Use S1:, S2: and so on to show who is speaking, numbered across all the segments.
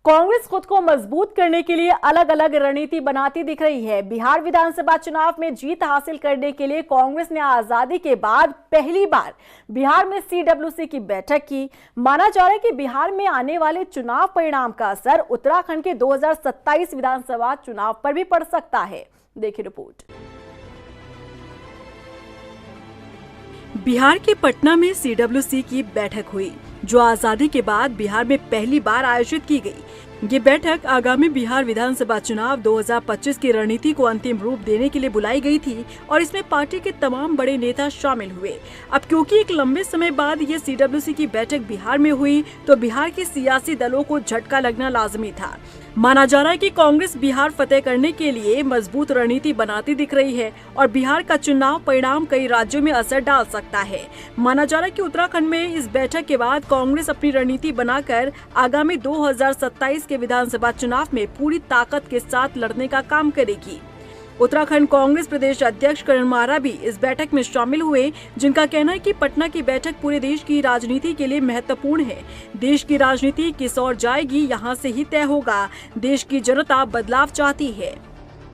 S1: कांग्रेस खुद को मजबूत करने के लिए अलग अलग रणनीति बनाती दिख रही है। बिहार विधानसभा चुनाव में जीत हासिल करने के लिए कांग्रेस ने आजादी के बाद पहली बार बिहार में सीडब्ल्यूसी की बैठक की। माना जा रहा है कि बिहार में आने वाले चुनाव परिणाम का असर उत्तराखंड के 2027 विधानसभा चुनाव पर भी पड़ सकता है। देखिए रिपोर्ट। बिहार के पटना में सीडब्ल्यूसी की बैठक हुई, जो आजादी के बाद बिहार में पहली बार आयोजित की गई। ये बैठक आगामी बिहार विधानसभा चुनाव 2025 की रणनीति को अंतिम रूप देने के लिए बुलाई गई थी और इसमें पार्टी के तमाम बड़े नेता शामिल हुए। अब क्योंकि एक लंबे समय बाद ये सीडब्ल्यूसी की बैठक बिहार में हुई, तो बिहार के सियासी दलों को झटका लगना लाजमी था। माना जा रहा है कि कांग्रेस बिहार फतेह करने के लिए मजबूत रणनीति बनाती दिख रही है और बिहार का चुनाव परिणाम कई राज्यों में असर डाल सकता है। माना जा रहा है कि उत्तराखंड में इस बैठक के बाद कांग्रेस अपनी रणनीति बनाकर आगामी 2027 के विधानसभा चुनाव में पूरी ताकत के साथ लड़ने का काम करेगी। उत्तराखंड कांग्रेस प्रदेश अध्यक्ष करण मारा भी इस बैठक में शामिल हुए, जिनका कहना है कि पटना की बैठक पूरे देश की राजनीति के लिए महत्वपूर्ण है। देश की राजनीति किस ओर जाएगी, यहां से ही तय होगा। देश की जनता बदलाव चाहती है।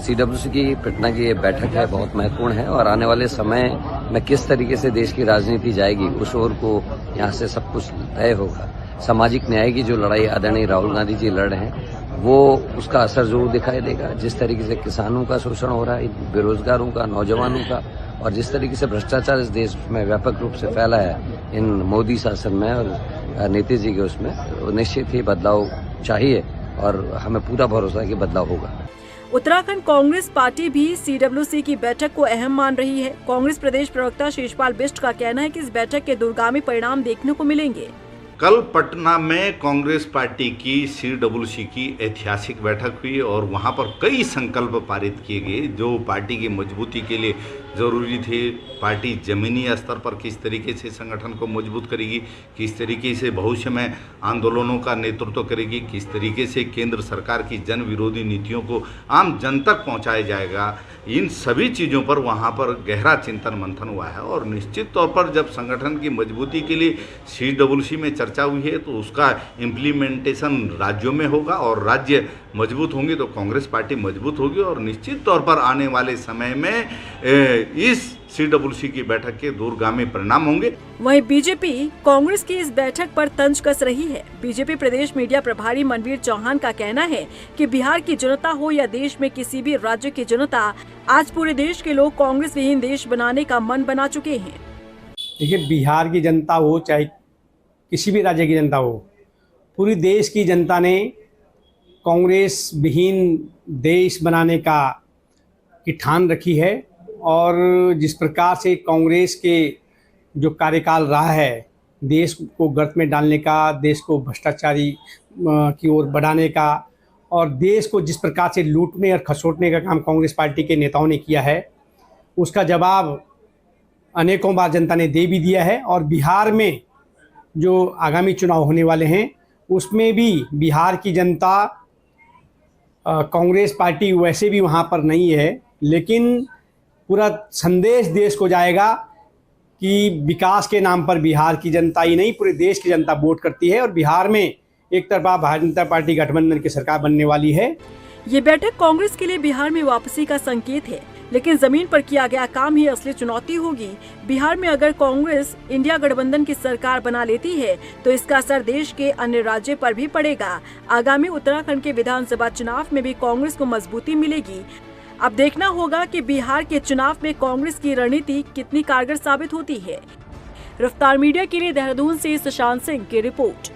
S2: सीडब्ल्यूसी की पटना की ये बैठक है, बहुत महत्वपूर्ण है और आने वाले समय में किस तरीके से देश की राजनीति जाएगी उस ओर को यहाँ से सब कुछ तय होगा। सामाजिक न्याय की जो लड़ाई आदरणीय राहुल गांधी जी लड़ रहे हैं, वो उसका असर जरूर दिखाई देगा। जिस तरीके से किसानों का शोषण हो रहा है, बेरोजगारों का, नौजवानों का, और जिस तरीके से भ्रष्टाचार इस देश में व्यापक रूप से फैला है इन मोदी शासन में और नीतीश जी के उसमें, निश्चित ही बदलाव चाहिए और हमें पूरा भरोसा है कि बदलाव होगा।
S1: उत्तराखंड कांग्रेस पार्टी भी सीडब्ल्यूसी की बैठक को अहम मान रही है। कांग्रेस प्रदेश प्रवक्ता शेषपाल बिष्ट का कहना है कि इस बैठक के दूरगामी परिणाम देखने को मिलेंगे।
S3: कल पटना में कांग्रेस पार्टी की सीडब्ल्यूसी की ऐतिहासिक बैठक हुई और वहां पर कई संकल्प पारित किए गए जो पार्टी की मजबूती के लिए ज़रूरी थे। पार्टी ज़मीनी स्तर पर किस तरीके से संगठन को मजबूत करेगी, किस तरीके से भविष्य में आंदोलनों का नेतृत्व करेगी, किस तरीके से केंद्र सरकार की जन विरोधी नीतियों को आम जन तक पहुँचाया जाएगा, इन सभी चीज़ों पर वहाँ पर गहरा चिंतन मंथन हुआ है। और निश्चित तौर पर जब संगठन की मजबूती के लिए सीडब्ल्यूसी में चर्चा हुई है तो उसका इम्प्लीमेंटेशन राज्यों में होगा और राज्य मजबूत होंगे तो कांग्रेस पार्टी मजबूत होगी और निश्चित तौर पर आने वाले समय में इस सीडब्ल्यूसी की बैठक के दूरगामी परिणाम होंगे।
S1: वहीं बीजेपी कांग्रेस की इस बैठक पर तंज कस रही है। बीजेपी प्रदेश मीडिया प्रभारी मनवीर चौहान का कहना है कि बिहार की जनता हो या देश में किसी भी राज्य की जनता, आज पूरे देश के लोग कांग्रेस विहीन देश बनाने का मन बना चुके हैं।
S4: देखिए, बिहार की जनता हो चाहे किसी भी राज्य की जनता हो, पूरी देश की जनता ने कांग्रेस विहीन देश बनाने की ठान रखी है। और जिस प्रकार से कांग्रेस के जो कार्यकाल रहा है, देश को गर्त में डालने का, देश को भ्रष्टाचारी की ओर बढ़ाने का और देश को जिस प्रकार से लूटने और खसोटने का काम कांग्रेस पार्टी के नेताओं ने किया है, उसका जवाब अनेकों बार जनता ने दे भी दिया है। और बिहार में जो आगामी चुनाव होने वाले हैं, उसमें भी बिहार की जनता, कांग्रेस पार्टी वैसे भी वहाँ पर नहीं है, लेकिन पूरा संदेश देश को जाएगा कि विकास के नाम पर बिहार की जनता ही नहीं, पूरे देश की जनता वोट करती है और बिहार में एक तरफा भारतीय जनता पार्टी गठबंधन की सरकार बनने वाली है।
S1: ये बैठक कांग्रेस के लिए बिहार में वापसी का संकेत है, लेकिन जमीन पर किया गया काम ही असली चुनौती होगी। बिहार में अगर कांग्रेस इंडिया गठबंधन की सरकार बना लेती है तो इसका असर देश के अन्य राज्यों पर भी पड़ेगा। आगामी उत्तराखंड के विधानसभा चुनाव में भी कांग्रेस को मजबूती मिलेगी। अब देखना होगा कि बिहार के चुनाव में कांग्रेस की रणनीति कितनी कारगर साबित होती है। रफ्तार मीडिया के लिए देहरादून से सुशांत सिंह की रिपोर्ट।